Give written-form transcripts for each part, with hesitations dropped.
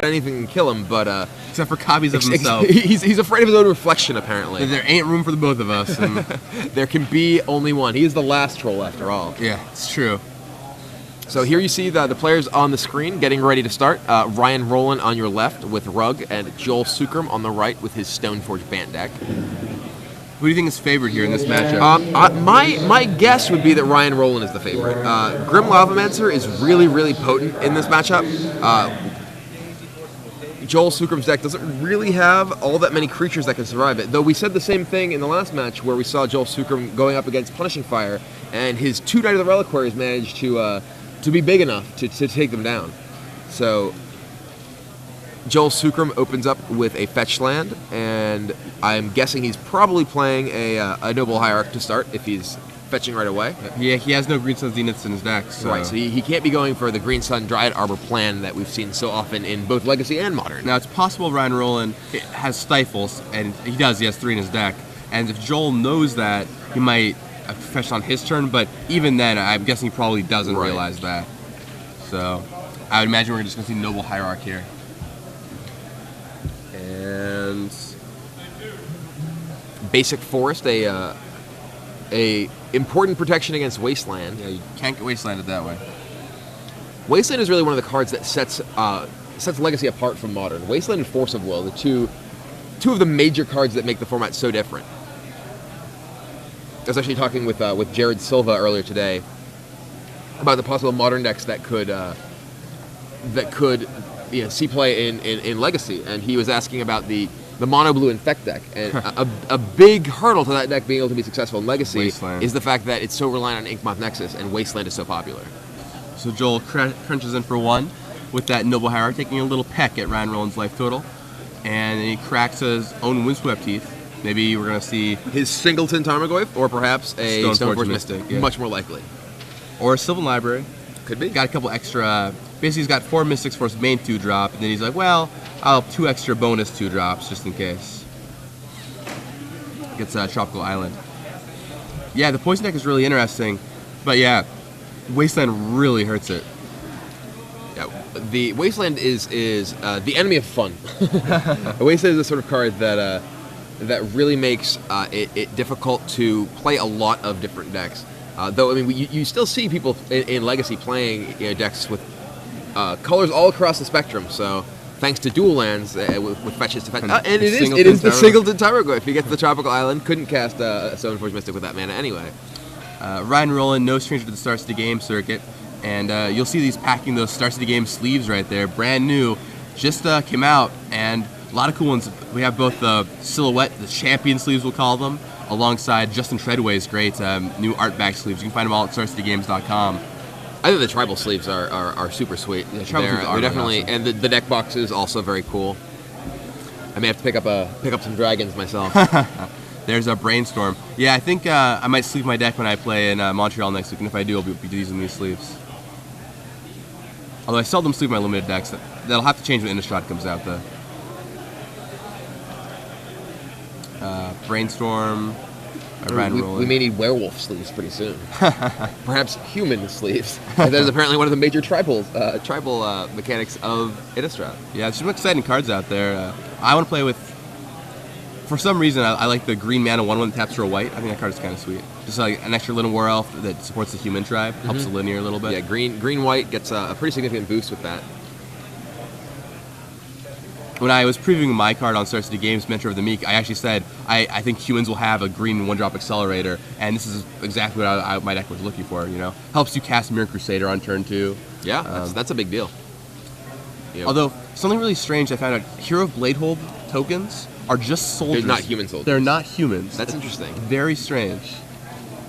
anything can kill him, but except for copies of himself. He's afraid of his own reflection, apparently. There ain't room for the both of us. And there can be only one. He is the last troll, after all. Yeah, it's true. So here you see the players on the screen getting ready to start. Ryan Rolen on your left with Rug, and Joel Sukhram on the right with his Stoneforge Bant deck. Who do you think is favored here in this matchup? My guess would be that Ryan Rolen is the favorite. Grim Lavamancer is really, really potent in this matchup. Joel Sukhram's deck doesn't really have all that many creatures that can survive it, though we said the same thing in the last match where we saw Joel Sukhram going up against Punishing Fire, and his 2 Knight of the Reliquaries managed to be big enough to take them down. So Joel Sukhram opens up with a fetch land, and I'm guessing he's probably playing a Noble Hierarch to start if he's fetching right away. Yeah, he has no Green Sun Zeniths in his deck. So. Right, so he can't be going for the Green Sun Dryad Arbor plan that we've seen so often in both Legacy and Modern. Now, it's possible Ryan Rolen has Stifles, and he has 3 in his deck, and if Joel knows that, he might fetch on his turn, but even then, I'm guessing he probably doesn't realize that. So, I would imagine we're just going to see Noble Hierarch here. And basic forest, a important protection against Wasteland. Yeah, you can't get Wastelanded that way. Wasteland is really one of the cards that sets Legacy apart from Modern. Wasteland and Force of Will, the two of the major cards that make the format so different. I was actually talking with Jared Silva earlier today about the possible Modern decks that could see play in Legacy, and he was asking about the mono blue Infect deck, and a big hurdle to that deck being able to be successful in Legacy is the fact that it's so reliant on Inkmoth Nexus, and Wasteland is so popular. So Joel crunches in for 1 with that Noble Hierarch, taking a little peck at Ryan Rolen's life total, and then he cracks his own Windswept Teeth. Maybe we're going to see his Singleton Tarmogoyf, or perhaps a Stoneforge Mystic. Yeah. Much more likely. Or a Sylvan Library. Could be. Got a couple extra. Basically, he's got 4 Mystics for his main 2-drop, and then he's like, well, I'll have 2 extra bonus 2-drops just in case. Gets Tropical Island. Yeah, the poison deck is really interesting, but yeah, Wasteland really hurts it. Yeah, the Wasteland is the enemy of fun. Wasteland is the sort of card that really makes it difficult to play a lot of different decks. Though, I mean, you still see people in Legacy playing decks with colors all across the spectrum. So, thanks to dual lands with fetches to fetch. And it is the Singleton Tarmogoyf. If you get to the Tropical Island, couldn't cast a Stoneforge Mystic with that mana anyway. Ryan Rolen, no stranger to the Star City Game circuit. And you'll see these packing those Star City Game sleeves right there. Brand new. Just came out. And a lot of cool ones. We have both the Silhouette, the Champion sleeves we'll call them, alongside Justin Treadway's great new art bag sleeves. You can find them all at StarCityGames.com. I think the tribal sleeves are super sweet. Yeah, they're definitely awesome. And the deck box is also very cool. I may have to pick up some dragons myself. There's a Brainstorm. Yeah, I think I might sleeve my deck when I play in Montreal next week, and if I do, I'll be using these sleeves. Although I seldom sleeve my limited decks. That'll have to change when Innistrad comes out, though. Brainstorm. We may need werewolf sleeves pretty soon. Perhaps human sleeves. That is apparently one of the major tribal mechanics of Innistrad. Yeah, there's some exciting cards out there. I want to play with. For some reason, I like the green mana 1/1 that taps for a white. I think that card is kind of sweet. Just like an extra Little War Elf that supports the human tribe, helps the linear a little bit. Yeah, green-white gets a pretty significant boost with that. When I was previewing my card on Star City Games, Mentor of the Meek, I actually said I think humans will have a green 1-drop accelerator, and this is exactly what my deck was looking for. You know, helps you cast Mirror Crusader on turn 2. Yeah, that's a big deal. Yep. Although something really strange I found out: Hero of Bladehold tokens are just soldiers. They're not human soldiers. They're not humans. That's interesting. Very strange.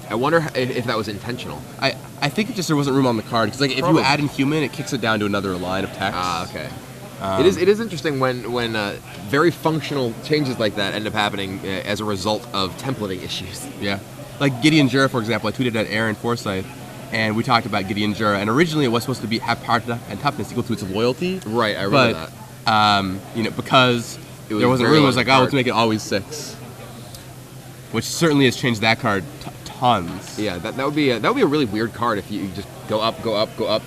I wonder if that was intentional. I think it just there wasn't room on the card because if you add in human, it kicks it down to another line of text. Ah, okay. It is interesting when very functional changes like that end up happening as a result of templating issues. Yeah, like Gideon Jura, for example. I tweeted at Aaron Forsyth, and we talked about Gideon Jura, and originally it was supposed to have power and toughness equal to its loyalty. Right, I remember that. Because there wasn't room, it was like, let's make it always 6, which certainly has changed that card tons. Yeah, that would be a really weird card if you just go up,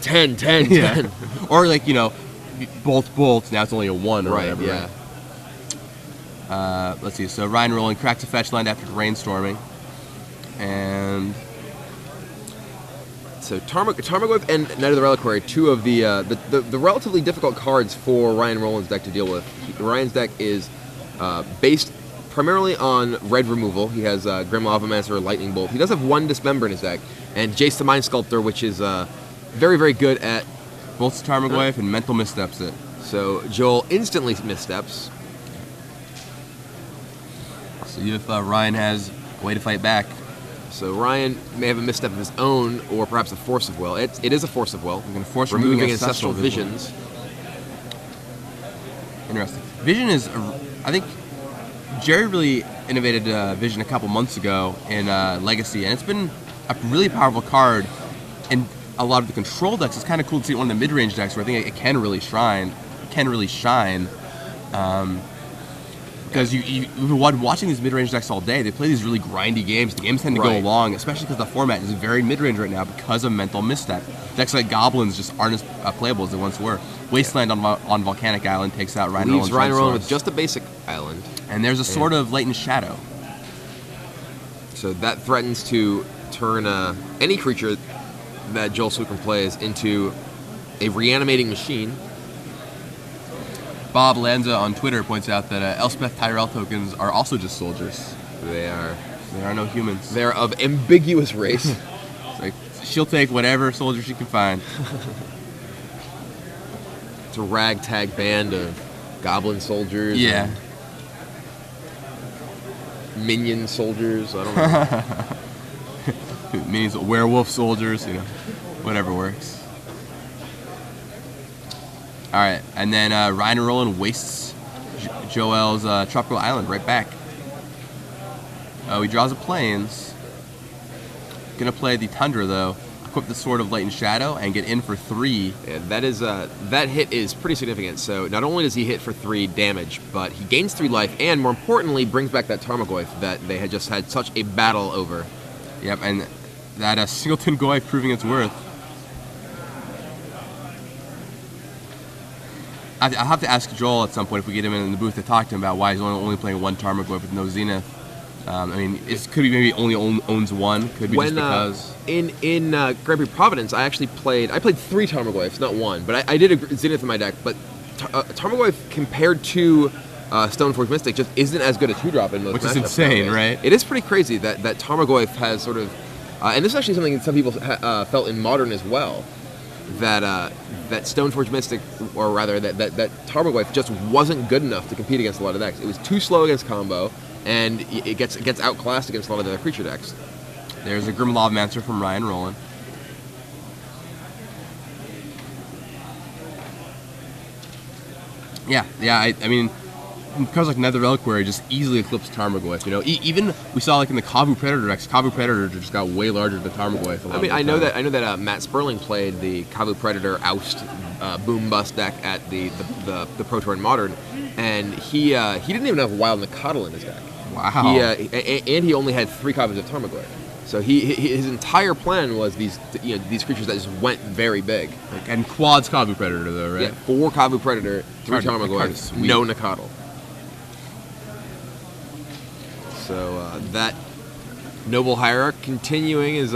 10, 10, yeah. 10. Or both bolts. Now it's only a 1 or Right, whatever. yeah. Right? Let's see. So Ryan Rolen cracks a fetch land after brainstorming. And So Tarmogoyf and Knight of the Reliquary, two of the relatively difficult cards for Ryan Roland's deck to deal with. Ryan's deck is based primarily on red removal. He has Grim Lavamancer, Lightning Bolt. He does have one Dismember in his deck, and Jace the Mind Sculptor, which is very, very good at bolts Tarmogoyf and mental missteps it. So Joel instantly missteps. So if Ryan has a way to fight back. So Ryan may have a misstep of his own, or perhaps a Force of Will. It is a Force of Will. We're going to force removing Ancestral Visions. Interesting. Vision is, I think, Jerry really innovated Vision a couple months ago in Legacy, and it's been a really powerful card. In a lot of the control decks, it's kind of cool to see one of the mid-range decks where I think it can really shine. Because you've been watching these mid-range decks all day. They play these really grindy games. The games tend to go long, especially because the format is very mid-range right now because of mental misstep. Decks like Goblins just aren't as playable as they once were. Wasteland on Volcanic Island takes out Ryan Roland. Leaves Ryan Roland with just a basic island. And there's a sort of Latent Shadow. So that threatens to turn any creature that Joel Sukhram plays into a reanimating machine. Bob Lanza on Twitter points out that Elspeth Tyrell tokens are also just soldiers. They are no humans. They're of ambiguous race. Like, she'll take whatever soldier she can find. It's a ragtag band of goblin soldiers. Yeah. Minion soldiers. I don't know. Minions, werewolf soldiers. Whatever works. All right, and then Ryan Roland wastes Joel's Tropical Island right back. He draws a Plains. Gonna play the Tundra though. Equip the Sword of Light and Shadow and get in for 3. Yeah, that hit is pretty significant. So not only does he hit for 3 damage, but he gains 3 life, and more importantly, brings back that Tarmogoyf that they had just had such a battle over. Yep, and that Singleton Goyf proving its worth. I'll have to ask Joel at some point if we get him in the booth to talk to him about why he's only playing 1 Tarmogoyf with no Zenith. It could be maybe only owns 1. Could be just because. In Grand Prix Providence, I played 3 Tarmogoyfs, not 1, but I did a Zenith in my deck. But Tarmogoyf compared to Stoneforge Mystic just isn't as good a 2-drop in most matchups. Which is insane, right? It is pretty crazy that Tarmogoyf has sort of, and this is actually something that some people felt in Modern as well. That Stoneforge Mystic, or rather that Tarmogoyf just wasn't good enough to compete against a lot of decks. It was too slow against combo, and it gets outclassed against a lot of the other creature decks. There's a Grim Lavamancer from Ryan Roland. Yeah. I mean, cards like Nether Reliquary just easily eclipsed Tarmogoyf. Even we saw like in the Kavu Predator decks, Kavu Predator just got way larger than Tarmogoyf. I know that Matt Sperling played the Kavu Predator Oust Boom Bust deck at the Pro Tour in Modern, and he didn't even have Wild Nakatl in his deck. Wow. And he only had 3 copies of Tarmogoyf. So his entire plan was these creatures that just went very big. And quads Kavu Predator though, right? Yeah, 4 Kavu Predator, 3 Tarmogoyf, no Nakatl. So that Noble Hierarch continuing his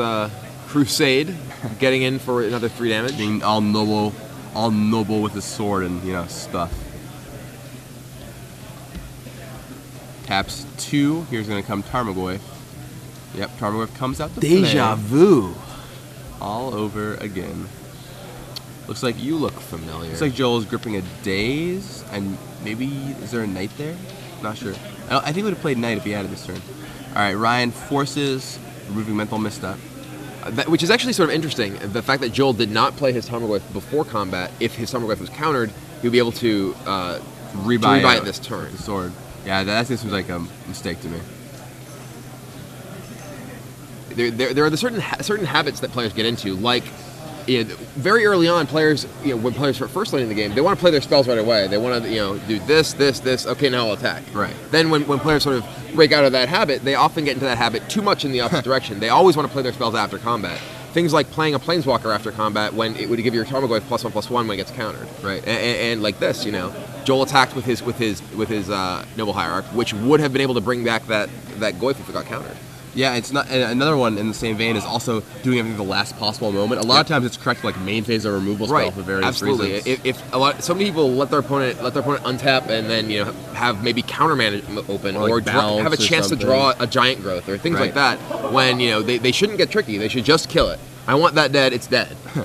crusade, getting in for another 3 damage. Being all noble with his sword and stuff. Taps 2. Here's gonna come Tarmogoyf. Yep, Tarmogoyf comes out to play. Deja vu. All over again. Looks like you look familiar. Looks like Joel's gripping a Daze, and maybe is there a Knight there? Not sure. I think he would have played Knight if he had it this turn. All right, Ryan forces removing mental misstep. Which is actually sort of interesting. The fact that Joel did not play his Tarmogoyf before combat. If his Tarmogoyf was countered, he would be able to rebuy it this turn. The sword. Yeah, that seems like a mistake to me. There are the certain habits that players get into, like very early on, players when players are first learning the game, they want to play their spells right away. They want to do this. Okay, now I'll attack. Right. Then when players sort of break out of that habit, they often get into that habit too much in the opposite direction. They always want to play their spells after combat, things like playing a Planeswalker after combat when it would give your Tarmogoyf +1/+1 when it gets countered. Right. And like this, Joel attacked with his Noble Hierarch, which would have been able to bring back that Goyf if it got countered. Yeah, it's not. And another one in the same vein is also doing everything at the last possible moment. A lot of times it's correct, like main phase or removal spell for various reasons. If so many people let their opponent untap and then have maybe counter mana open or have a chance to draw a giant growth or things like that when they shouldn't get tricky. They should just kill it. I want that dead. It's dead. I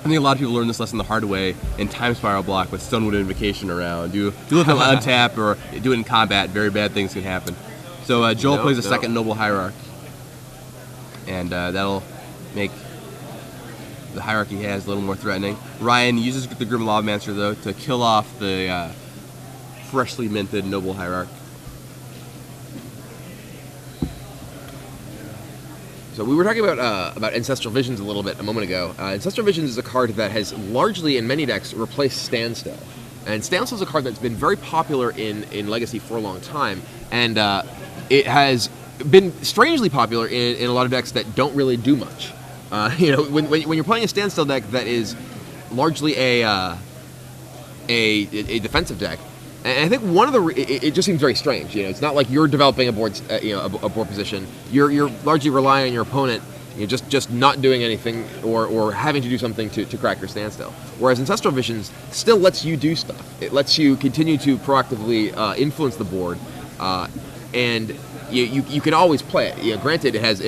think a lot of people learn this lesson the hard way in Time Spiral block with Stonewood Invocation around. You let them untap or do it in combat. Very bad things can happen. So Joel plays a second Noble Hierarch, and that'll make the hierarchy he has a little more threatening. Ryan uses the Grim Lavamancer, though, to kill off the freshly minted Noble Hierarch. So we were talking about Ancestral Visions a little bit a moment ago. Ancestral Visions is a card that has largely, in many decks, replaced Standstill. And Standstill is a card that's been very popular in Legacy for a long time, and it has been strangely popular in a lot of decks that don't really do much. When you're playing a Standstill deck that is largely a defensive deck, and I think one of it just seems very strange. It's not like you're developing a board a board position. You're largely relying on your opponent, just not doing anything or having to do something to crack your Standstill. Whereas Ancestral Visions still lets you do stuff. It lets you continue to proactively influence the board. And you can always play it. Granted, it has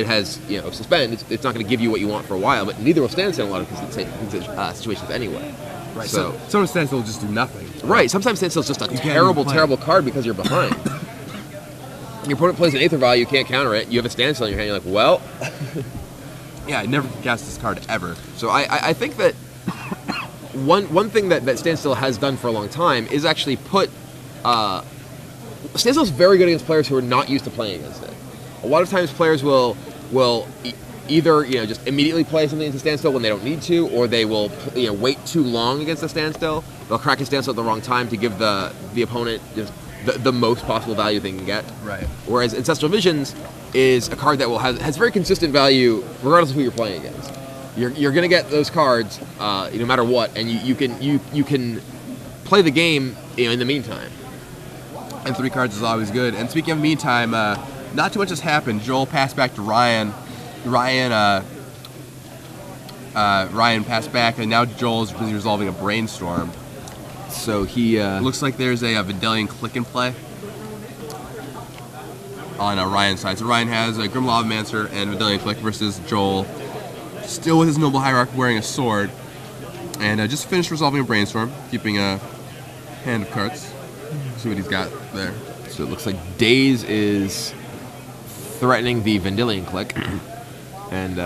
suspend. It's not going to give you what you want for a while, but neither will Standstill in a lot of situations anyway. Right. So sometimes Standstill will just do nothing. Right. Sometimes Standstill is just a terrible card because you're behind. Your opponent plays an Aether Value, you can't counter it. You have a Standstill in your hand. You're like, well. Yeah, I never cast this card ever. So I think that one thing that Standstill has done for a long time is actually put. Standstill is very good against players who are not used to playing against it. A lot of times players will either just immediately play something into Standstill when they don't need to, or they will wait too long against a Standstill. They'll crack a Standstill at the wrong time to give the opponent just the most possible value they can get. Right. Whereas Ancestral Visions is a card that has very consistent value regardless of who you're playing against. You're going to get those cards no matter what, and you can play the game in the meantime. And 3 cards is always good. And speaking of meantime, not too much has happened. Joel passed back to Ryan. Ryan passed back, and now Joel's busy resolving a Brainstorm. So he looks like there's a Vendilion Click and Play on Ryan's side. So Ryan has a Grim Lavamancer and Vendilion Click versus Joel, still with his Noble Hierarch wearing a sword, and just finished resolving a Brainstorm, keeping a hand of cards. See what he's got there. So it looks like Daze is threatening the Vendilion Click, and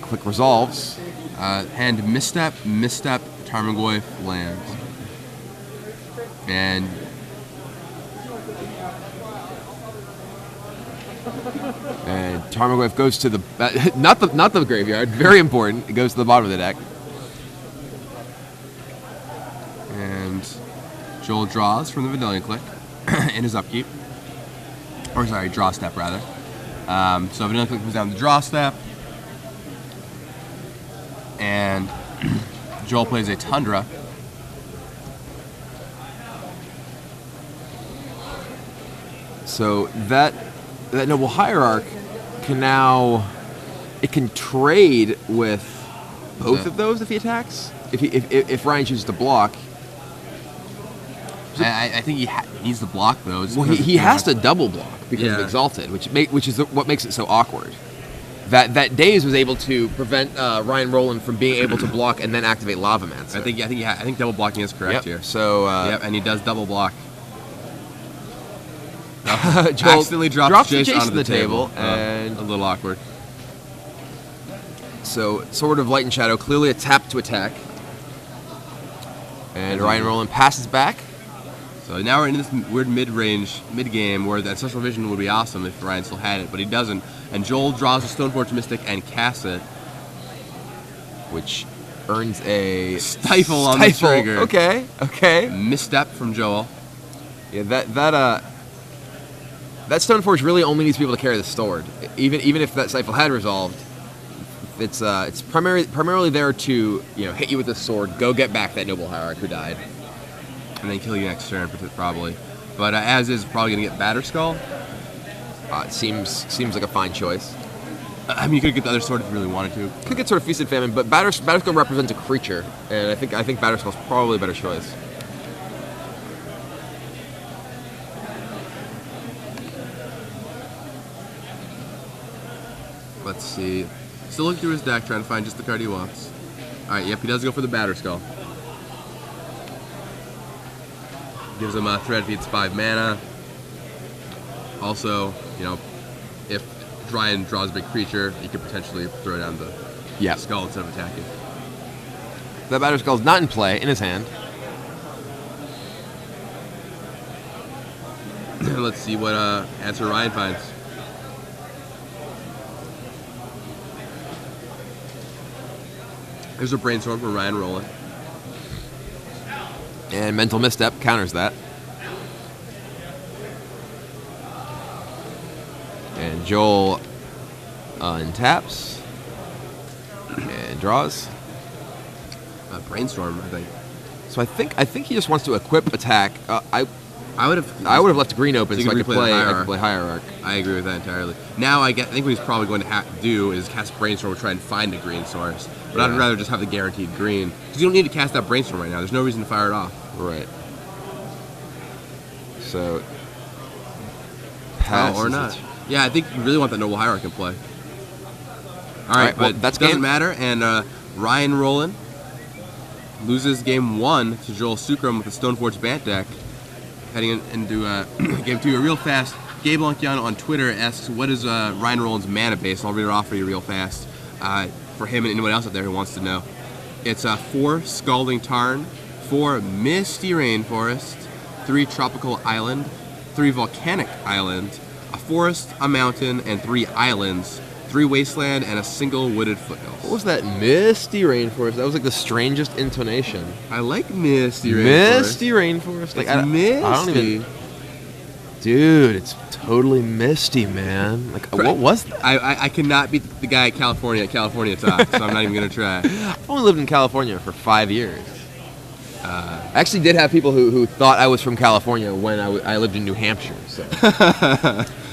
Click resolves. Hand Misstep, Tarmogoyf lands. And Tarmogoyf goes to the not the graveyard. Very important. It goes to the bottom of the deck. And Joel draws from the Vendilion Click in his upkeep. Or sorry, draw step rather. So Vendilion Click comes down the draw step. And Joel plays a Tundra. So that Noble Hierarch can now trade with both of those if he attacks. If Ryan chooses to block. I think he needs to block those. Well, he has to double block because of Exalted, which is what makes it so awkward. That Daze was able to prevent Ryan Rolen from being able to block and then activate Lavamancer. I think double blocking is correct here. So and he does double block. Joel accidentally drops Jace onto the table, and a little awkward. So Sword of Light and Shadow, clearly a tap to attack, and Ryan Rolen passes back. So now we're in this weird mid-game where the Ancestral Vision would be awesome if Ryan still had it, but he doesn't. And Joel draws a Stoneforge Mystic and casts it, which earns a Stifle on the trigger. Okay. Misstep from Joel. Yeah, that Stoneforge really only needs to be able to carry the sword. Even if that Stifle had resolved, path. It's primarily there to hit you with a sword, go get back that noble hierarch who died, and then kill you next turn probably. But as is, probably gonna get Batterskull. It seems like a fine choice. I mean, you could get the other sword if you really wanted to. Could get sort of Feast and Famine, but Batterskull represents a creature, and I think Batterskull's probably a better choice. Let's see. Still looking through his deck, trying to find just the card he wants. All right, yep, he does go for the Batterskull. Gives him a threat if it's 5 mana. Also, if Ryan draws a big creature, he could potentially throw down the skull instead of attacking. That Batterskull's not in play, in his hand. Let's see what answer Ryan finds. There's a Brainstorm for Ryan Rolen. And Mental Misstep counters that. And Joel untaps and draws. Brainstorm, I think. So I think he just wants to equip attack. I would have left green open so I could play Hierarch. I agree with that entirely. Now I think what he's probably going to do is cast Brainstorm to try and find a green source. But I'd rather just have the guaranteed green. Because you don't need to cast that Brainstorm right now. There's no reason to fire it off. Right. So or not. Yeah, I think you really want that Noble Hierarch in play. All right, well, but that doesn't matter. And Ryan Rolen loses game 1 to Joel Sukhram with the Stoneforge Bant deck. Heading into game 2, a real fast. Gabe Lonkiano on Twitter asks, what is Ryan Rolen's mana base? I'll read it off for you real fast for him and anyone else out there who wants to know. It's 4 Scalding Tarn, 4 Misty Rainforest, 3 Tropical Island, 3 Volcanic Island, a forest, a mountain, and 3 islands, 3 Wasteland, and a single wooded foothills. What was that? Misty Rainforest. That was like the strangest intonation. I like Misty Rainforest. Misty Rainforest. Like, misty. I don't even... Dude, it's totally misty, man. Like, what was that? I cannot beat the guy at California Talk, so I'm not even going to try. I've only lived in California for 5 years. I actually did have people who thought I was from California when I lived in New Hampshire, so...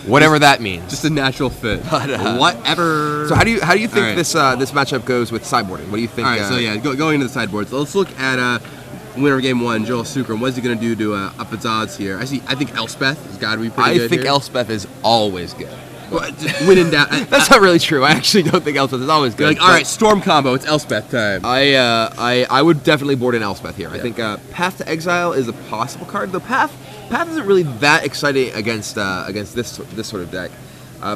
Whatever that means. Just a natural fit. But, whatever. So how do you think this matchup goes with sideboarding? What do you think? All right, so yeah, going into the sideboard. So let's look at winner of game 1, Joel Sukhram. What is he going to do to up his odds here? I think Elspeth has got to be pretty good. I think here. Elspeth is always good. Well, win and down. That's not really true. I actually don't think Elspeth is always good. All right, Storm combo. It's Elspeth time. I would definitely board in Elspeth here. Yeah. I think Path to Exile is a possible card. Though Path isn't really that exciting against this sort of deck.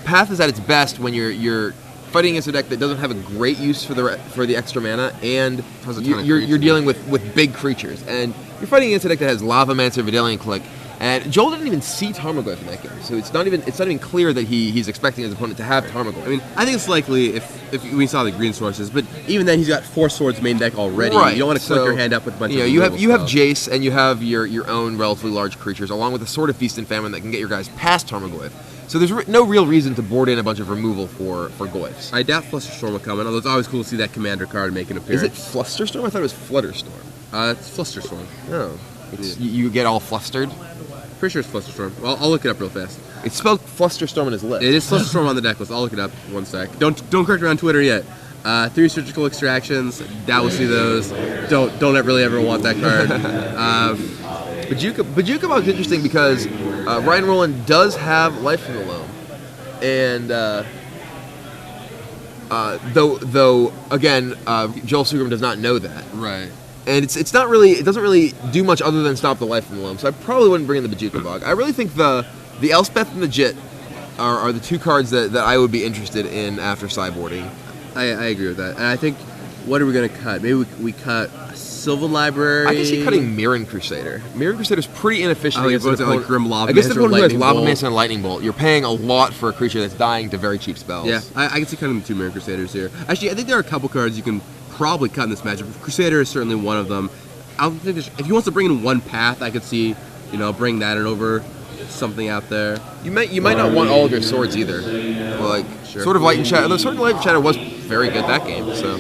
Path is at its best when you're fighting against a deck that doesn't have a great use for the extra mana, and you're dealing with big creatures, and you're fighting against a deck that has Lavamancer, Vidalian Click. And Joel didn't even see Tarmogoyf in that game, so it's not even clear that he's expecting his opponent to have Tarmogoyf. I mean, I think it's likely if we saw the green sources, but even then he's got 4 swords main deck already. Right. You don't want to click your hand up with a bunch of you have Jace and you have your own relatively large creatures, along with a Sword of Feast and Famine that can get your guys past Tarmogoyf. So there's no real reason to board in a bunch of removal for Goyfs. I doubt Flusterstorm will come in, although it's always cool to see that commander card make an appearance. Is it Flusterstorm? I thought it was Flutterstorm. It's Flusterstorm. No. You get all flustered? Pretty sure it's Flusterstorm. Well, I'll look it up real fast. It's spelled Flusterstorm on his list. It is Flusterstorm on the deck list. I'll look it up. One sec. Don't correct me on Twitter yet. 3 Surgical Extractions. Doubt we'll see those. Don't really ever want that card. Bajuka is interesting because Ryan Rolen does have Life from the Loam, and though again, Joel Sukhram does not know that. Right. And it doesn't really do much other than stop the Life from the Loam. So I probably wouldn't bring in the Bajuka Bog. I really think the Elspeth and the Jit are the 2 cards that I would be interested in after sideboarding. I agree with that. And I think, what are we going to cut? Maybe we cut Sylvan Library. I can see cutting Mirren Crusader. Mirren Crusader is pretty inefficient against an opponent, like Grim Lavamancer, against an opponent who has Lavamancer and Lightning Bolt. You're paying a lot for a creature that's dying to very cheap spells. Yeah, I can see cutting the 2 Mirren Crusaders here. Actually, I think there are a couple cards you can probably cut in this matchup. Crusader is certainly one of them. I don't think if he wants to bring in 1 path, I could see, bring that in over. something out there. You might not want all of your swords either. Like Sword of Light and Shadow. The Sword of Light and Shadow was very good that game. So,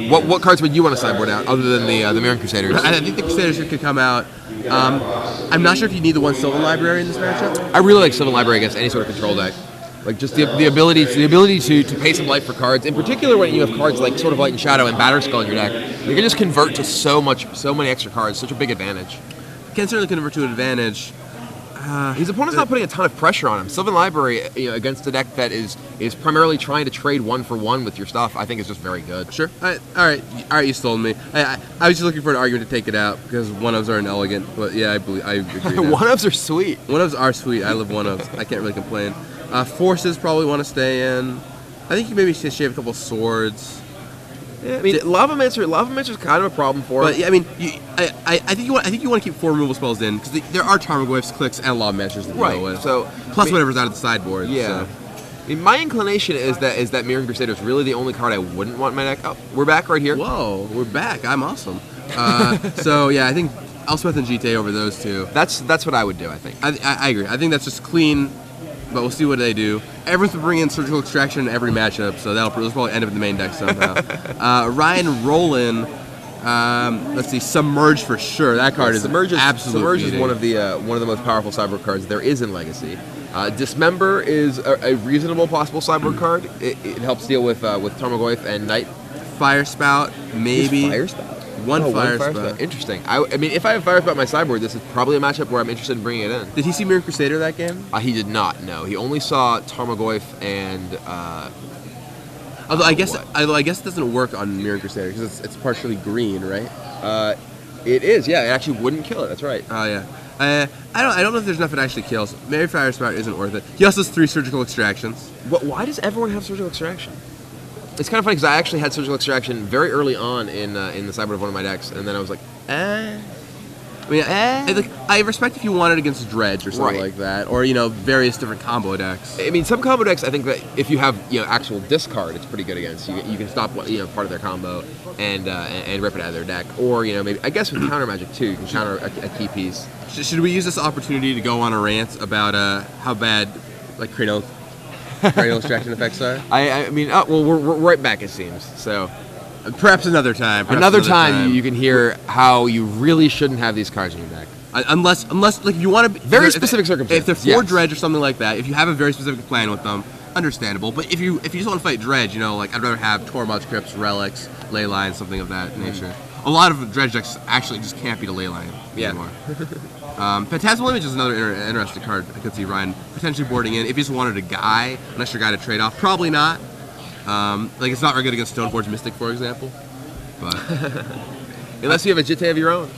what cards would you want to sideboard out other than the Mirran Crusaders? I think the Crusaders could come out. I'm not sure if you need the one Sylvan Library in this matchup. I really like Sylvan Library against any sort of control deck. Like just the ability to pay some life for cards. In particular, when you have cards like Sword of Light and Shadow and Batterskull in your deck, you can just convert to so many extra cards. Such a big advantage. Can certainly convert to an advantage. His opponent's not putting a ton of pressure on him. Sylvan Library, against a deck that is primarily trying to trade 1-for-1 with your stuff, I think is just very good. Sure. All right. You stole me. I was just looking for an argument to take it out because one-ofs are inelegant. But yeah, I agree. One-ofs are sweet. One-ofs are sweet. I love one-ofs. I can't really complain. Forces probably want to stay in. I think you maybe should shave a couple swords. Yeah, I mean, Lavamancer's kind of a problem for him. But yeah, I mean, I think you want to keep 4 removal spells in because there are Tarmogoyfs, Clicks, and Lavamancers to deal with. So plus whatever's out of the sideboard. Yeah. So. I mean, my inclination is that Mirran Crusader is really the only card I wouldn't want in my deck. Oh, we're back right here. Whoa, we're back. I'm awesome. So yeah, I think Elspeth and GTA over those two. That's what I would do. I think. I agree. I think that's just clean. But we'll see what they do. Everyone's been bringing in Surgical Extraction in every matchup, so they'll probably end up in the main deck somehow. Ryan Rolen, let's see, Submerge for sure. That card is absolutely Submerge is one of the most powerful sideboard cards there is in Legacy. Dismember is a reasonable possible sideboard card. It helps deal with Tarmogoyf and Knight. Fire Spout, maybe. Fire Spout? One Fire Spout. Interesting. I mean, if I have Fire Spout in my sideboard, this is probably a matchup where I'm interested in bringing it in. Did he see Mirran Crusader that game? He did not, no. He only saw Tarmogoyf and... Although I guess it doesn't work on Mirran Crusader because it's partially green, right? It is, yeah. It actually wouldn't kill it. That's right. Oh, yeah. I don't know if there's enough it actually kills. Maybe Fire Spout isn't worth it. He also has 3 Surgical Extractions. Why does everyone have Surgical Extraction? It's kind of funny because I actually had Surgical Extraction very early on in the sideboard of one of my decks, and then I was like, I mean, I respect if you want it against Dredge or something like that, or various different combo decks. I mean, some combo decks, I think that if you have actual discard, it's pretty good against. You can stop part of their combo and rip it out of their deck, or maybe I guess with counter magic too, you can counter a key piece. Should we use this opportunity to go on a rant about how bad cranial extraction effects are? I mean, well, we're right back, it seems. So perhaps another time. Another time you can hear how you really shouldn't have these cards in your deck. Unless you want to very specific circumstances. If they're for Dredge or something like that, if you have a very specific plan with them, understandable. But if you just want to fight Dredge, I'd rather have Tormod's Crypts, Relics, Ley Lines, something of that nature. A lot of Dredge decks actually just can't beat a Ley Line anymore. Phantasmal Image is another interesting card I could see Ryan potentially boarding in. If he just wanted an extra guy to trade off, probably not. It's not very good against Stoneforge Mystic, for example. But unless you have a Jitte of your own.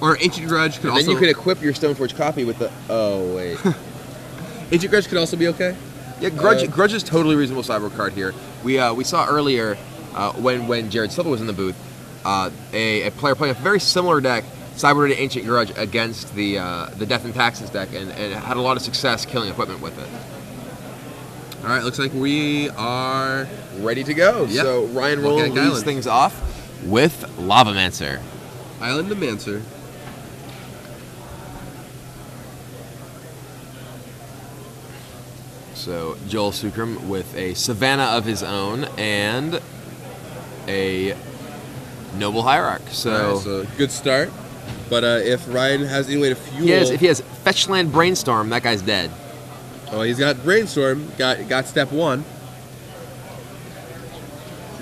Or Ancient Grudge could also... Then you could equip your Stoneforge copy with the... Oh, wait. Ancient Grudge could also be okay. Yeah, Grudge is totally reasonable sideboard card here. We saw earlier when Jared Silva was in the booth, a player playing a very similar deck sideboarded Ancient Grudge against the Death and Taxes deck and had a lot of success killing equipment with it. All right, looks like we are ready to go. Yep. So Ryan Rolen leads things off with Lavamancer. Island of Mancer. So Joel Sukhram with a Savannah of his own and a Noble Hierarch. So good start. But if Ryan has any way to fuel... If he has Fetchland Brainstorm, that guy's dead. Oh, he's got Brainstorm. Got step 1.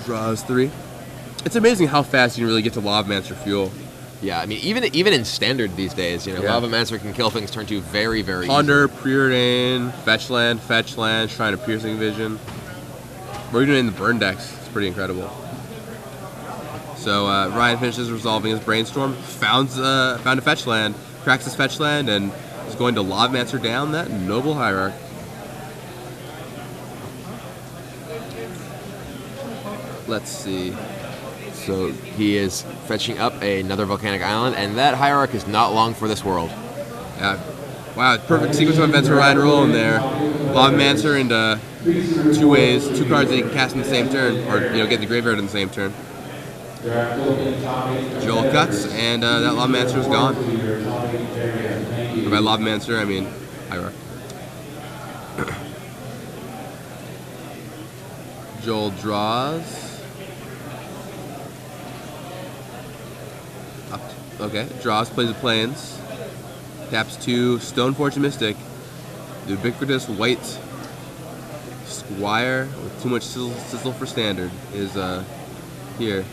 Draws 3. It's amazing how fast you can really get to Lavamancer fuel. Yeah, I mean, even in Standard these days, Lavamancer can kill things turn 2 very, very Ponder, Preordain, Fetchland, Shrine of Piercing Vision. We're doing it in the burn decks. It's pretty incredible. So Ryan finishes resolving his Brainstorm, found a Fetchland, cracks his Fetchland, and is going to Lavamancer down that Noble Hierarch. Let's see. So he is fetching up another volcanic island, and that Hierarch is not long for this world. Yeah. Wow, perfect sequence of events for Ryan Rolen there. Lavamancer into 2 ways, 2 cards that he can cast in the same turn, or get in the graveyard in the same turn. Joel cuts, and that Lavamancer is gone. By Lavamancer, I mean hierarchy. Joel draws. Okay, draws, plays the plains. Taps 2, Stoneforge Mystic. The ubiquitous white Squire with too much sizzle for standard is here.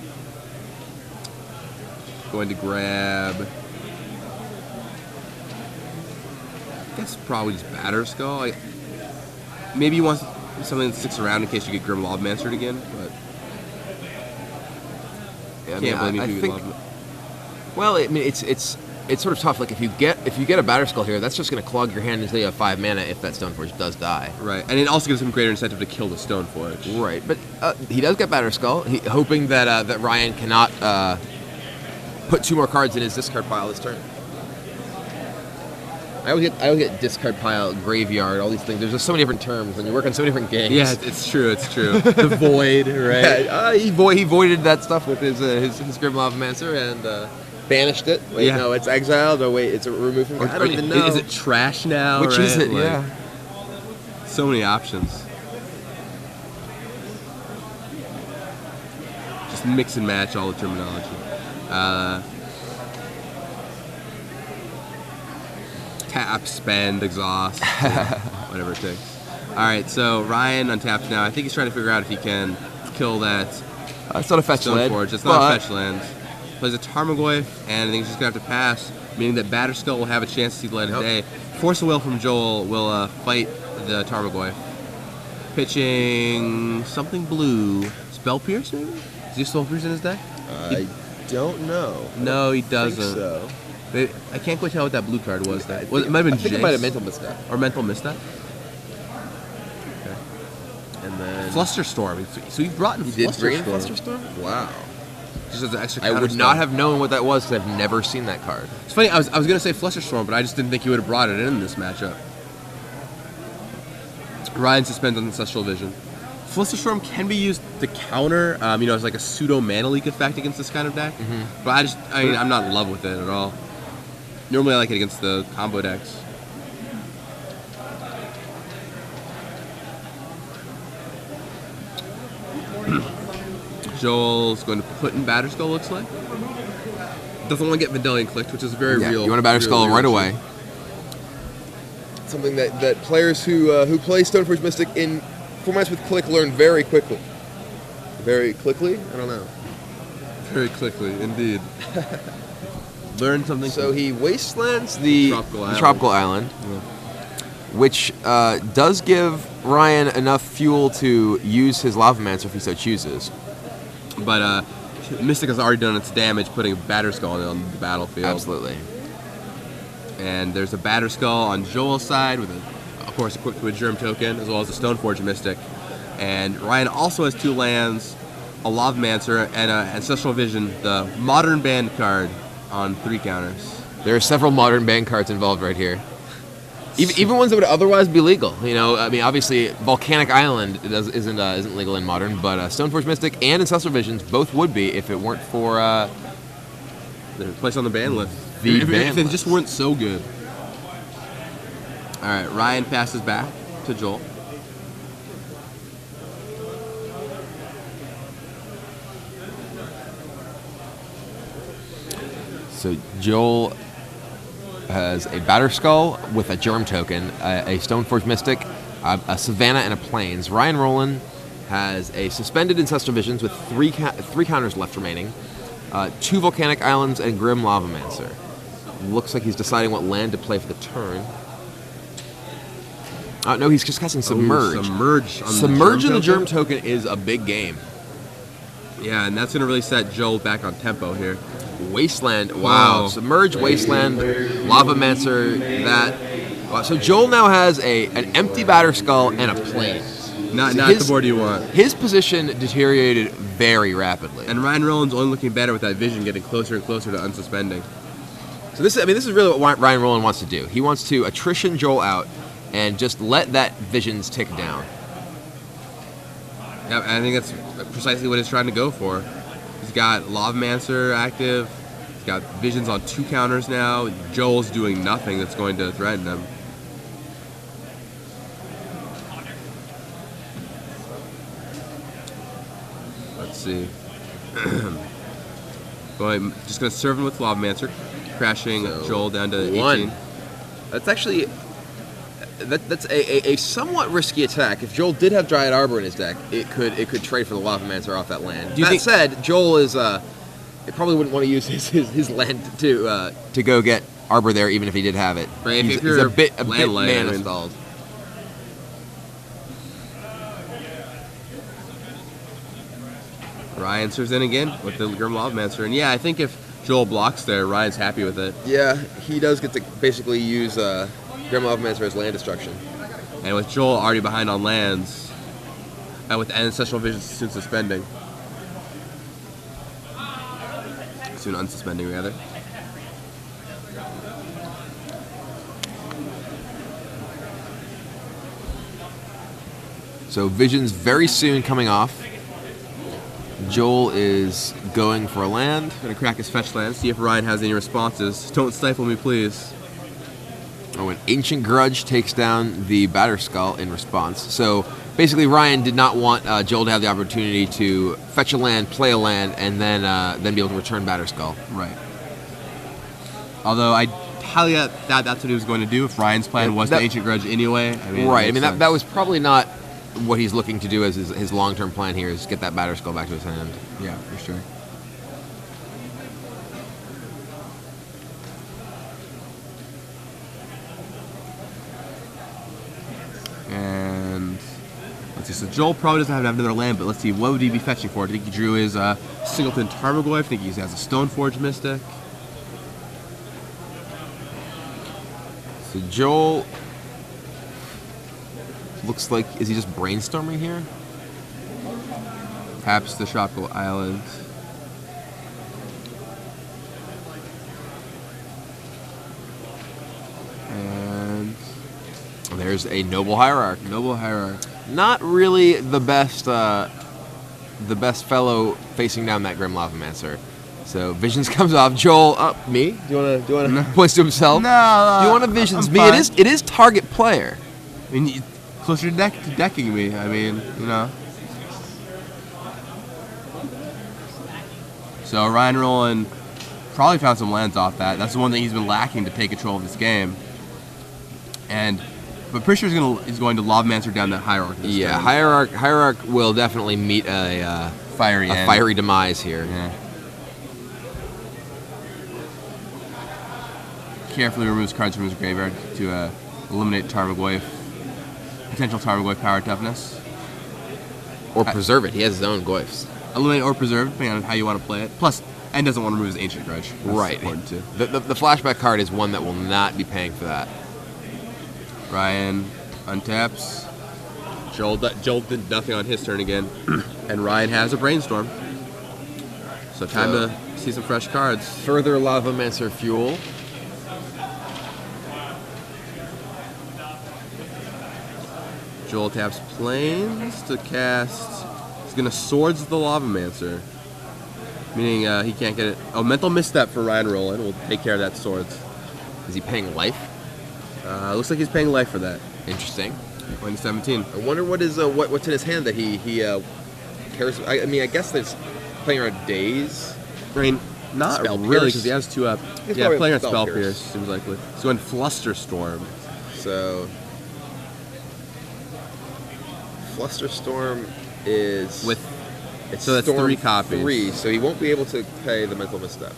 Going to grab. I guess probably just Batterskull. Maybe he wants something that sticks around in case you get Grim Lobmancered again, but Yeah, can't blame you if you think, well, I mean, it's sort of tough. Like if you get a Batterskull here, that's just going to clog your hand until you have 5 mana if that Stoneforge does die. Right, and it also gives him greater incentive to kill the Stoneforge. Right, but he does get Batterskull, hoping that that Ryan cannot put 2 more cards in his discard pile this turn. I always get discard pile, graveyard, all these things. There's just so many different terms, and you work on so many different games. Yeah, it's true. The void, right? Yeah, he voided that stuff with his Grim Lavamancer and banished it. Wait, Yeah. no, it's exiled. Oh wait, it's removed from. I don't even know. Is it trash now? Which right? is it? Like, Yeah. So many options. Just mix and match all the terminology. Tap, spend, exhaust, whatever it takes. All right, so Ryan untaps now. I think he's trying to figure out if he can kill that It's not a fetch land. Stoneforge. It's not a fetch land. Plays a Tarmogoyf, and I think he's just going to have to pass, meaning that Batterskull will have a chance to see the light of day. Force of Will from Joel will fight the Tarmogoyf. Pitching something blue. Spell Pierce, maybe? Does he have Spell Pierce in his deck? I don't know. No, he I doesn't. think so. I can't quite tell what that blue card was. It might have been I think it Jace. might have mental misstep. Or Mental Misstep. Okay. And then Flusterstorm. So you brought in he did bring in Flusterstorm. Flusterstorm. Wow. Just as an extra I would counterspell. not have known what that was because I've never seen that card. It's funny, I was going to say Flusterstorm, but I just didn't think you would have brought it in this matchup. Ryan suspends on Ancestral Vision. Flusterstorm can be used to counter, as like a pseudo mana leak effect against this kind of deck. Mm-hmm. But I'm not in love with it at all. Normally I like it against the combo decks. Joel's going to put in Batterskull, looks like. Doesn't want to get Vendelion clicked, which is very real. You want a Batterskull right away. Something that players who play Stoneforge Mystic in formats with Click learn very quickly. Very quickly? I don't know. Very quickly, indeed. Learn something. So he wastelands the Tropical Island, which does give Ryan enough fuel to use his Lavamancer if he so chooses. But Mystic has already done its damage putting a Batterskull on the battlefield. Absolutely. And there's a Batterskull on Joel's side with, of course, equipped with a Germ Token, as well as a Stoneforge Mystic. And Ryan also has 2 lands, a Lavamancer, and an Ancestral Vision, the Modern Band card, on 3 counters. There are several modern ban cards involved right here. Even ones that would otherwise be legal. I mean, obviously, Volcanic Island isn't legal in Modern, but Stoneforge Mystic and Ancestral Visions both would be if it weren't for They're placed on the ban list. If they just weren't so good. All right, Ryan passes back to Joel. So Joel has a Batterskull with a Germ Token, a Stoneforge Mystic, a Savannah, and a Plains. Ryan Rolen has a suspended Ancestral Visions with 3 counters left remaining, 2 Volcanic Islands, and Grim Lavamancer. Looks like he's deciding what land to play for the turn. No, he's just casting Submerge. Submerge on the Germ Token is a big game. Yeah, and that's going to really set Joel back on tempo here. Wasteland. Wow. Submerge, Wasteland, Lavamancer, that. Wow. So Joel now has an empty Batterskull and a Plains. Not the board you want. His position deteriorated very rapidly. And Ryan Roland's only looking better with that vision getting closer and closer to unsuspending. So this is really what Ryan Roland wants to do. He wants to attrition Joel out and just let that visions tick down. Yeah, I think that's precisely what he's trying to go for. He's got Lavamancer active. He's got visions on 2 counters now. Joel's doing nothing that's going to threaten him. see. Just going to serve him with Lavamancer, crashing Joel down to 18. That's actually that's a somewhat risky attack. If Joel did have Dryad Arbor in his deck, it could trade for the Lavamancer off that land. That said, Joel is it probably wouldn't want to use his land to go get Arbor there, even if he did have it. Right, he's a bit mana stalled. Ryan serves in again with the Grim Lavamancer, and yeah, I think if Joel blocks there, Ryan's happy with it. Yeah, he does get to basically use Grim Lavamancer as land destruction. And with Joel already behind on lands, and with Ancestral Vision soon suspending. Soon unsuspending, rather. So Vision's very soon coming off. Joel is going for a land. Gonna crack his fetch land, see if Ryan has any responses. Don't stifle me, please. Oh, an Ancient Grudge takes down the Batterskull in response. So basically, Ryan did not want Joel to have the opportunity to fetch a land, play a land, and then be able to return Batterskull. Right. Although I highly doubt that's what he was going to do if Ryan's plan was the Ancient Grudge anyway. I mean, right. I mean, that was probably not what he's looking to do as his long-term plan here, is get that Batterskull back to his hand. Yeah, for sure. And let's see, so Joel probably doesn't have another land, but let's see, what would he be fetching for? Do you think he drew his Singleton Tarmogoyf? I think he has a Stoneforge Mystic. So Joel looks like, is he just brainstorming here? Perhaps the Tropical Island. And there's a Noble Hierarch. Noble Hierarch. Not really the best fellow facing down that Grim Lavamancer. So Visions comes off. Joel, me? Do you want to points to himself? No. Do you want to Visions me? It is target player. I mean, closer to decking me. I mean, you know. So Ryan Rolen probably found some lands off that. That's the one thing he's been lacking to take control of this game. But pretty sure he's going to Lavamancer down that Hierarch. Yeah, Hierarch will definitely meet a fiery demise here. Yeah. Carefully removes cards from his graveyard to eliminate Tarmogoyf. Potential Tarmogoyf power toughness. Or preserve it. He has his own Goyfs. Eliminate or preserve, depending on how you want to play it. Plus, and doesn't want to remove his Ancient Grudge. That's right. important too. The flashback card is one that will not be paying for that. Ryan untaps. Joel did nothing on his turn again. And Ryan has a Brainstorm. So time to see some fresh cards. Further Lavamancer fuel. Joel taps Plains to cast. He's going to Swords the Lavamancer. Meaning he can't get it. Oh, Mental Misstep for Ryan Rolen. We'll take care of that Swords. Is he paying life? Looks like he's paying life for that. Interesting. Going to 17. I wonder what is what's in his hand that he cares. I mean, I guess that's playing around Daze. I mean, not Spell really, Pierce. because he has 2 up. Yeah, playing around Spell Pierce seems likely. He's going Flusterstorm. So Flusterstorm is so that's 3 copies. 3, so he won't be able to pay the Mental Misstep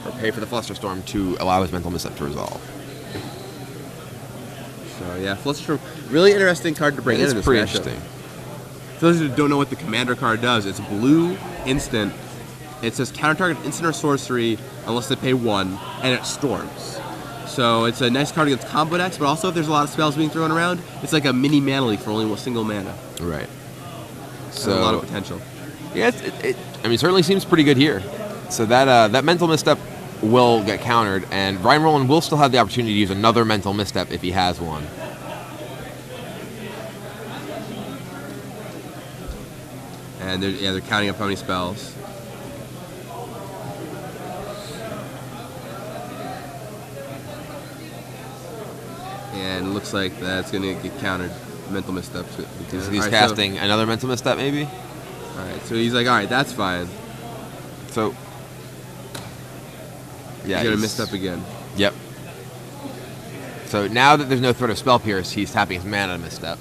or pay for the Flusterstorm to allow his Mental Misstep to resolve. So yeah, Flusterstorm, really interesting card to bring in. It's pretty interesting. For those who don't know what the commander card does, it's blue instant. It says counter target instant or sorcery unless they pay 1, and it storms. So it's a nice card against combo decks, but also if there's a lot of spells being thrown around, it's like a mini mana leak for only one single mana. Right. So a lot of potential. Yeah, I mean, it certainly seems pretty good here. So that Mental Misstep will get countered, and Ryan Rolen will still have the opportunity to use another Mental Misstep if he has one. And they're counting up how many spells. And it looks like that's going to get countered. Mental Missteps. He's casting another Mental Misstep, maybe? All right, so he's like, all right, that's fine. So, yeah, he's gonna misstep again. Yep. So now that there's no threat of Spell Pierce, he's tapping his mana to misstep.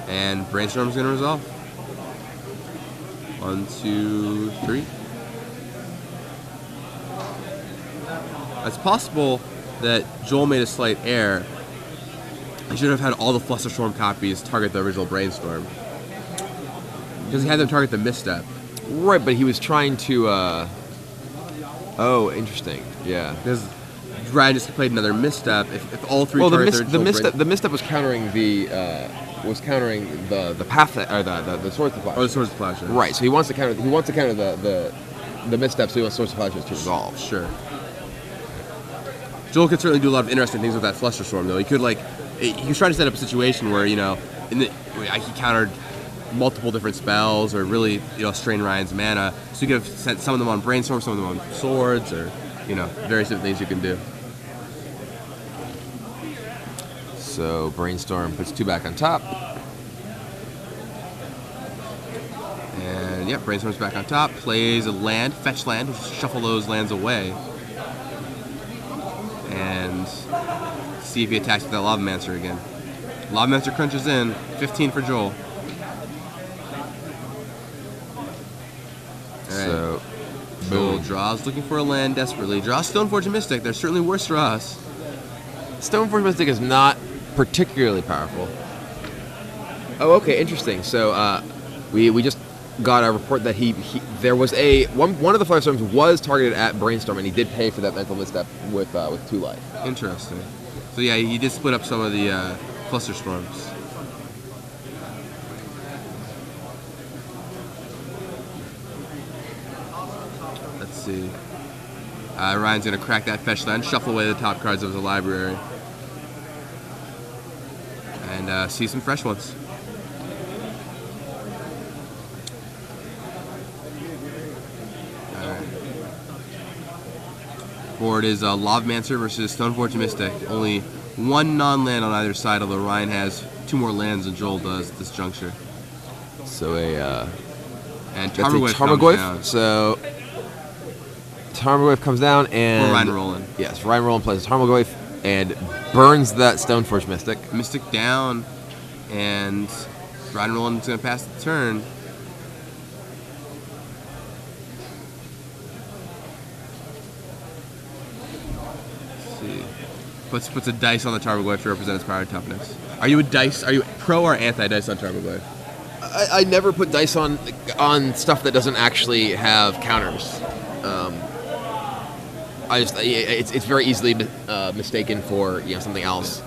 And Brainstorm's gonna resolve. 1, 2, 3. It's possible that Joel made a slight error. He should have had all the Flusterstorm copies target the original Brainstorm. Because he had them target the misstep. Right, but he was trying to, oh, interesting. Yeah. Because Ryan just played another misstep. If all three the misstep was countering the path or the Swords to Flash. Oh, the Swords to Flash. Right, so he wants to counter the misstep, so he wants Swords to Flashes to resolve. Sure. Joel could certainly do a lot of interesting things with that Flusterstorm, though. He could, like, he was trying to set up a situation where, he countered multiple different spells or really, strain Ryan's mana. So you could have sent some of them on Brainstorm, some of them on Swords, or, various different things you can do. So Brainstorm puts 2 back on top. And, Brainstorm's back on top. Plays a land, fetch land, shuffle those lands away. And see if he attacks with that Lavamancer again. Lavamancer crunches in. 15 for Joel. All right. So, Joel draws, looking for a land desperately. Draws Stoneforge Mystic. There's certainly worse draws. Stoneforge Mystic is not particularly powerful. Oh, okay, interesting. So we just got a report that there was one of the Flusterstorms was targeted at Brainstorm, and he did pay for that mental misstep with 2 life. Interesting. So yeah, he did split up some of the Flusterstorms. Let's see. Ryan's gonna crack that fetch land, shuffle away the top cards of his library, and see some fresh ones. Board is Lavamancer versus Stoneforge Mystic. Only 1 non-land on either side, although Ryan has 2 more lands than Joel does at this juncture. So and Tarmogoyf. So Tarmogoyf comes down and Ryan Rolen. Yes, Ryan Rolen plays Tarmogoyf and burns that Stoneforge Mystic. Mystic down, and Ryan Rolen's gonna pass the turn. Puts a dice on the Tarmogoyf to represent its power toughness. Are you pro or anti-dice on Tarmogoyf? I never put dice on stuff that doesn't actually have counters. It's very easily mistaken for something else.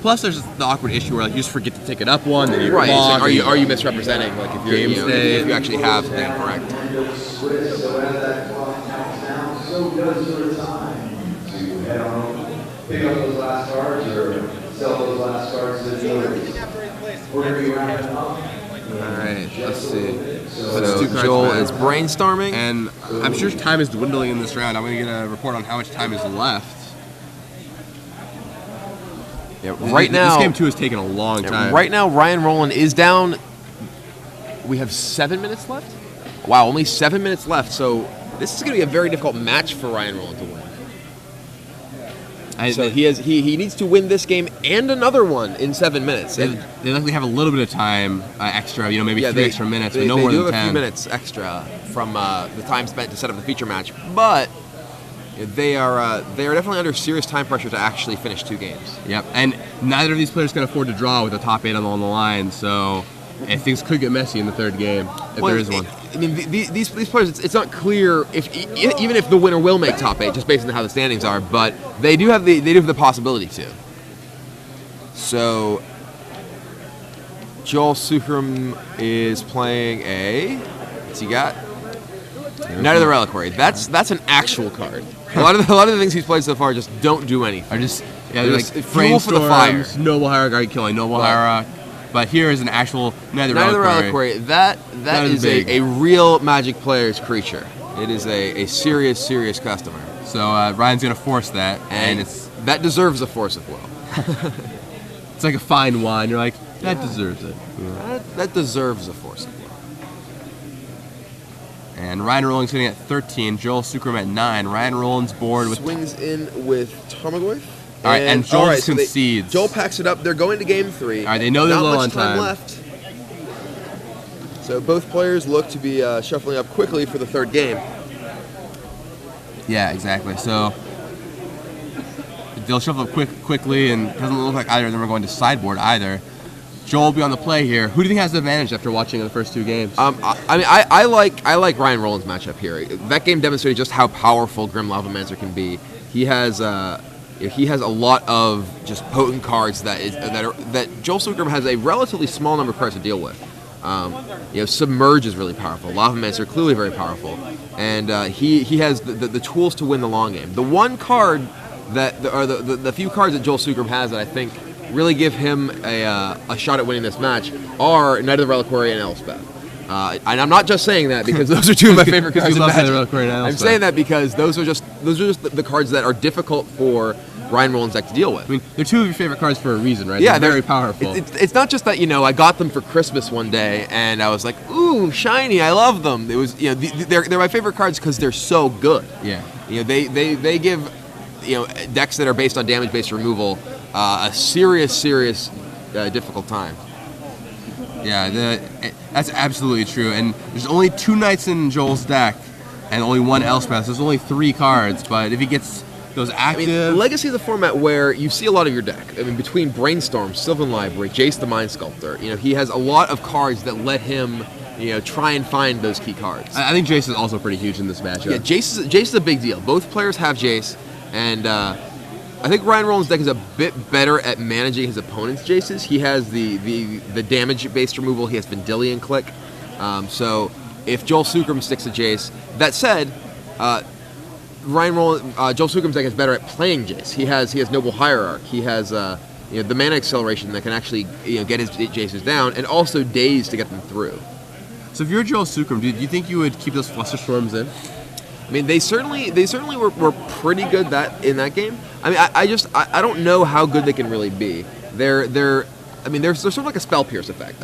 Plus, there's the awkward issue where you just forget to take it up one. Then right. Like, are you misrepresenting? Like if you actually have something correct. So as that clock counts down, so does your time to head on, pick up those last cards or sell those last cards to the dealers. We're going to be wrapping up. Alright, let's see. So Joel is brainstorming. And I'm sure time is dwindling in this round. I'm going to get a report on how much time is left. Yeah, right now, this game too has taken a long time. Right now, Ryan Rolen is down. We have 7 minutes left. Wow, only 7 minutes left. So this is going to be a very difficult match for Ryan Rolen to win. He needs to win this game and another one in 7 minutes. They likely have a little bit of time extra, maybe 3 extra minutes, but no more than 10. They do have a few minutes extra from the time spent to set up the feature match, but they are definitely under serious time pressure to actually finish 2 games. Yep, and neither of these players can afford to draw with the top 8 on the line, so things could get messy in the 3rd game if there is one. I mean, these players, it's not clear even if the winner will make top 8, just based on how the standings are. But they do have the possibility to. So Joel Sukhram is playing what's he got? Knight of the Reliquary. That's an actual card. A lot of the things he's played so far just don't do anything. Are just like fuel for the fire. Noble Hierarchy killing Noble Hierarchy. But here is an actual Knight of the Reliquary. That is a real Magic player's creature. It is a serious customer. So Ryan's going to force that, and that deserves a force of will. It's like a fine wine. You're like, That deserves it. Yeah. That deserves a Force of Will. And Ryan Rolen sitting at 13, Joel Sukhram at 9. Ryan Rolen's board with swings in with Tarmogoyf. All right, and Joel just concedes. Joel packs it up. They're going to game 3. All right, they know they're low on time. Left. So both players look to be shuffling up quickly for the 3rd game. Yeah, exactly. So they'll shuffle up quickly, and it doesn't look like either of them are going to sideboard either. Joel will be on the play here. Who do you think has the advantage after watching the first 2 games? I like Ryan Rolen's matchup here. That game demonstrated just how powerful Grim Lavamancer can be. He has a lot of just potent cards that Joel Sukhram has a relatively small number of cards to deal with. Submerge is really powerful. Lavamancer clearly very powerful, and he has the tools to win the long game. The one card the few cards that Joel Sukhram has that I think really give him a shot at winning this match are Knight of the Reliquary and Elspeth. And I'm not just saying that because those are 2 of my favorite cards in Magic. I'm saying that because those are just the cards that are difficult for Ryan Rolen's deck to deal with. I mean, they're 2 of your favorite cards for a reason, right? Yeah, they're very powerful. It's not just that I got them for Christmas one day and I was like, ooh, shiny, I love them. It was they're my favorite cards because they're so good. Yeah. They give decks that are based on damage-based removal a serious difficult time. Yeah, that's absolutely true. And there's only 2 Knights in Joel's deck and only 1 Elspeth. So there's only 3 cards, but if he gets those active... Legacy is a format where you see a lot of your deck. Between Brainstorm, Sylvan Library, Jace the Mind Sculptor, he has a lot of cards that let him, try and find those key cards. I think Jace is also pretty huge in this matchup. Yeah, Jace is a big deal. Both players have Jace, and I think Ryan Rolen's deck is a bit better at managing his opponent's Jaces. He has the damage-based removal. He has Vendilion Click. So if Joel Sukhram sticks to Jace, that said, Joel Sukhram's deck is better at playing Jace. He has Noble Hierarch. He has the mana acceleration that can actually get his Jaces down, and also Daze to get them through. So if you're Joel Sukhram, do you think you would keep those Flusterstorms in? They certainly were pretty good in that game. I don't know how good they can really be. They're sort of like a Spell Pierce effect.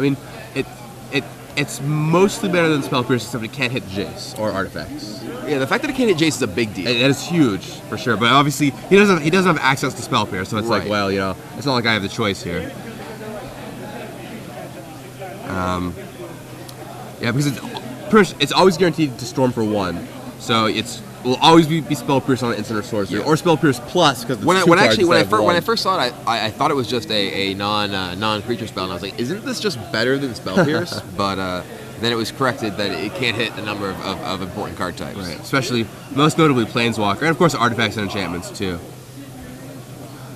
It's mostly better than Spell Pierce except it can't hit Jace or artifacts. Yeah, the fact that it can't hit Jace is a big deal. It is huge for sure, but obviously he doesn't have access to Spell Pierce, so it's right. like, well, it's not like I have the choice here. Yeah, because it's always guaranteed to storm for 1, so will always be Spell Pierce on an instant or sorcery, or Spell Pierce plus because when I first saw it, I thought it was just a non-creature spell, and I was like, isn't this just better than Spell Pierce? But then it was corrected that it can't hit a number of important card types, right? Especially most notably Planeswalker, and of course artifacts and enchantments too.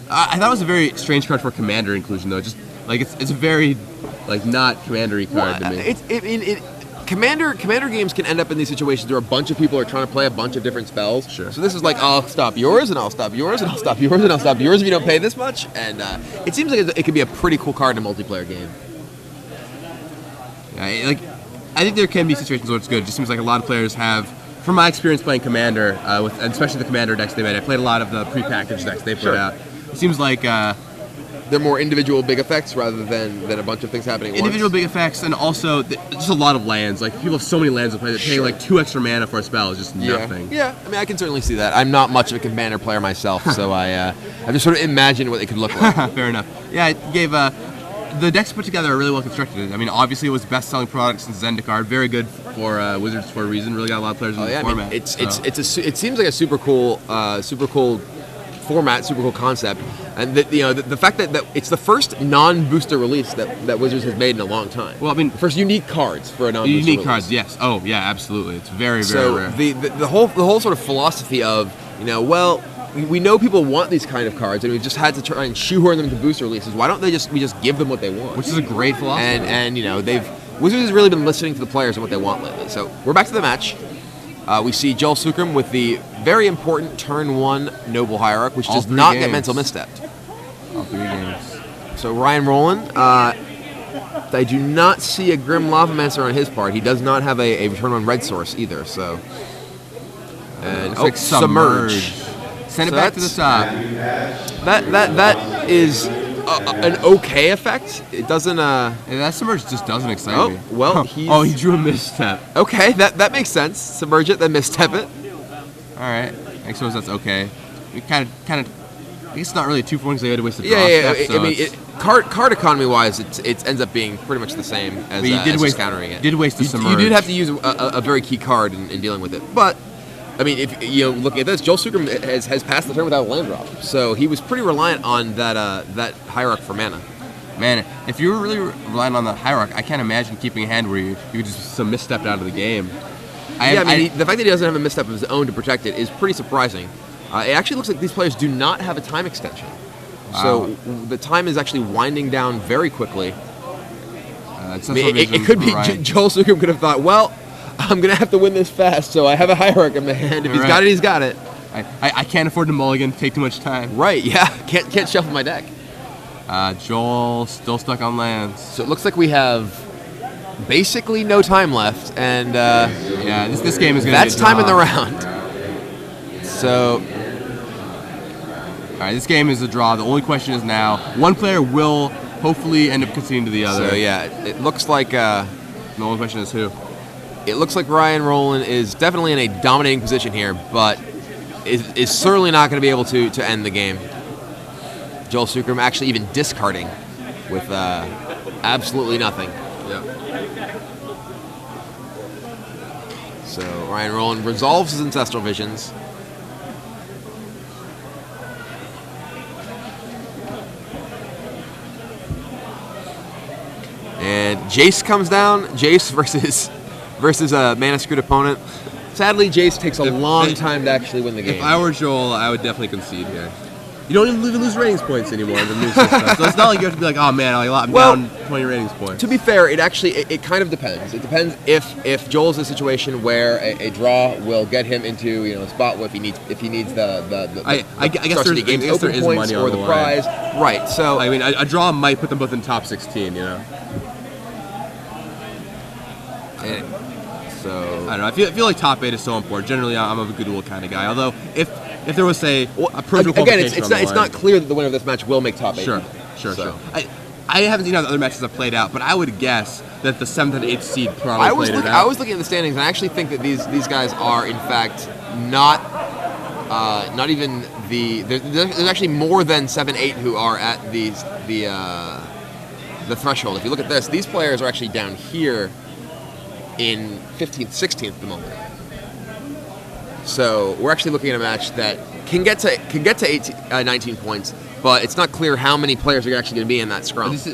I thought it was a very strange card for Commander inclusion though. Just like it's a very not Commander-y card to me. Commander games can end up in these situations where a bunch of people are trying to play a bunch of different spells. Sure. So this is like, I'll stop yours, and I'll stop yours, and I'll stop yours, and I'll stop yours if you don't pay this much. And it seems like it could be a pretty cool card in a multiplayer game. Yeah, I think there can be situations where it's good. It just seems like a lot of players have, from my experience playing Commander, and especially the Commander decks they made. I played a lot of the prepackaged decks they put out. It seems like they're more individual big effects rather than a bunch of things happening at individual once. Big effects, and also just a lot of lands. Like people have so many lands to play that paying 2 extra mana for a spell is just nothing. Yeah, I can certainly see that. I'm not much of a Commander player myself, so I just sort of imagined what it could look like. Fair enough. Yeah, it gave the decks put together are really well constructed. Obviously it was best-selling product since Zendikar. Very good for Wizards for a reason. Really got a lot of players in the format. It seems like a super cool format, super cool concept, and the fact that it's the first non-booster release that Wizards has made in a long time. Well, the first unique cards for a non-booster unique release. cards, yes. Oh, yeah, absolutely. It's very, very rare. The whole sort of philosophy of we know people want these kind of cards, and we've just had to try and shoehorn them to booster releases. Why don't we just give them what they want? Which is a great philosophy. And Wizards has really been listening to the players and what they want lately. So we're back to the match. We see Joel Sukhram with the very important turn 1 Noble Hierarch, which does not get mental misstepped. All 3 games. So Ryan Rolen, I do not see a Grim Lavamancer on his part. He does not have a turn 1 red source either. So Submerge. Send it back to the top. That is an okay effect. It doesn't. And that submerge just doesn't excite me. Well, he drew a misstep. Okay, that makes sense. Submerge it, then misstep it. All right, I suppose that's okay. We kind of. I guess it's not really a 2-for-1 because they had to waste the draw step. I mean, card economy wise, it ends up being pretty much the same as, just countering it. Did waste the submerge. You did have to use a very key card in dealing with it, but. I mean, if looking at this, Joel Sukhram has passed the turn without a land drop, so he was pretty reliant on that Hierarch for mana. Man, if you were really relying on the Hierarch, I can't imagine keeping a hand where you just some misstepped out of the game. The fact that he doesn't have a misstep of his own to protect it is pretty surprising. It actually looks like these players do not have a time extension, so the time is actually winding down very quickly. It could be Joel Sukhram could have thought, well, I'm going to have to win this fast, so I have a Hierarch in my hand. If he's got it, he's got it. I can't afford to mulligan, take too much time. Right, yeah. Can't shuffle my deck. Joel still stuck on lands. So it looks like we have basically no time left, and this game is going to be that's time in the round. So, all right, this game is a draw. The only question is now, one player will hopefully end up conceding to the other. So yeah, it looks like the only question is who. It looks like Ryan Rolen is definitely in a dominating position here, but is certainly not going to be able to end the game. Joel Sukhram actually even discarding with absolutely nothing. Yep. So Ryan Rolen resolves his Ancestral Visions. And Jace comes down. Jace versus a mana screwed opponent. Sadly, Jace takes a long time to actually win the game. If I were Joel, I would definitely concede here. You don't even lose ratings points anymore in the new system. So it's not like you have to be like, oh man, I'm down 20 ratings points. To be fair, it kind of depends. It depends if Joel's in a situation where a draw will get him into a spot where if he needs the I guess there is money on the prize. Right. So I mean, a draw might put them both in top 16. So I don't know. I feel like top 8 is so important. Generally, I'm a goodwill kind of guy. Although if there was a personal again, it's not clear that the winner of this match will make top 8. Sure. I haven't seen how the other matches have played out, but I would guess that the 7th and 8th seed probably played it out. I was looking at the standings, and I actually think that these guys are in fact not even the. There's actually more than 7-8 who are at the threshold. If you look at this, these players are actually down here in 15th, 16th at the moment. So we're actually looking at a match that can get to 19 points, but it's not clear how many players are actually going to be in that scrum. This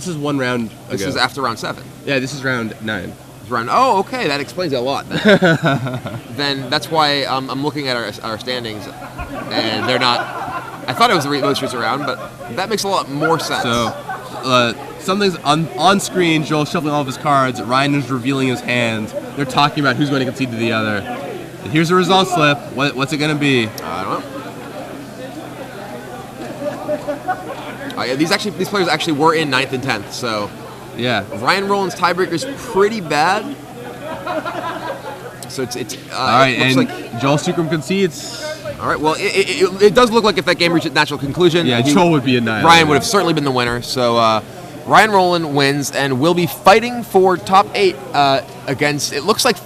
is one round ago. This is after round 7. Yeah, this is round 9. Oh, okay, that explains a lot. Then that's why I'm looking at our standings, and they're not. I thought it was the most recent round, but that makes a lot more sense. So, something's on screen. Joel's shuffling all of his cards. Ryan is revealing his hand. They're talking about who's going to concede to the other. And here's the result slip. What's it going to be? I don't know. These players actually were in 9th and 10th. So yeah, Ryan Rolen's tiebreaker is pretty bad. So it's all right, it and like Joel Sukhram concedes. All right. Well, it does look like if that game reached its natural conclusion, Joel would be annihilated. Ryan would have certainly been the winner. So Ryan Rolen wins and will be fighting for top 8 against. It looks like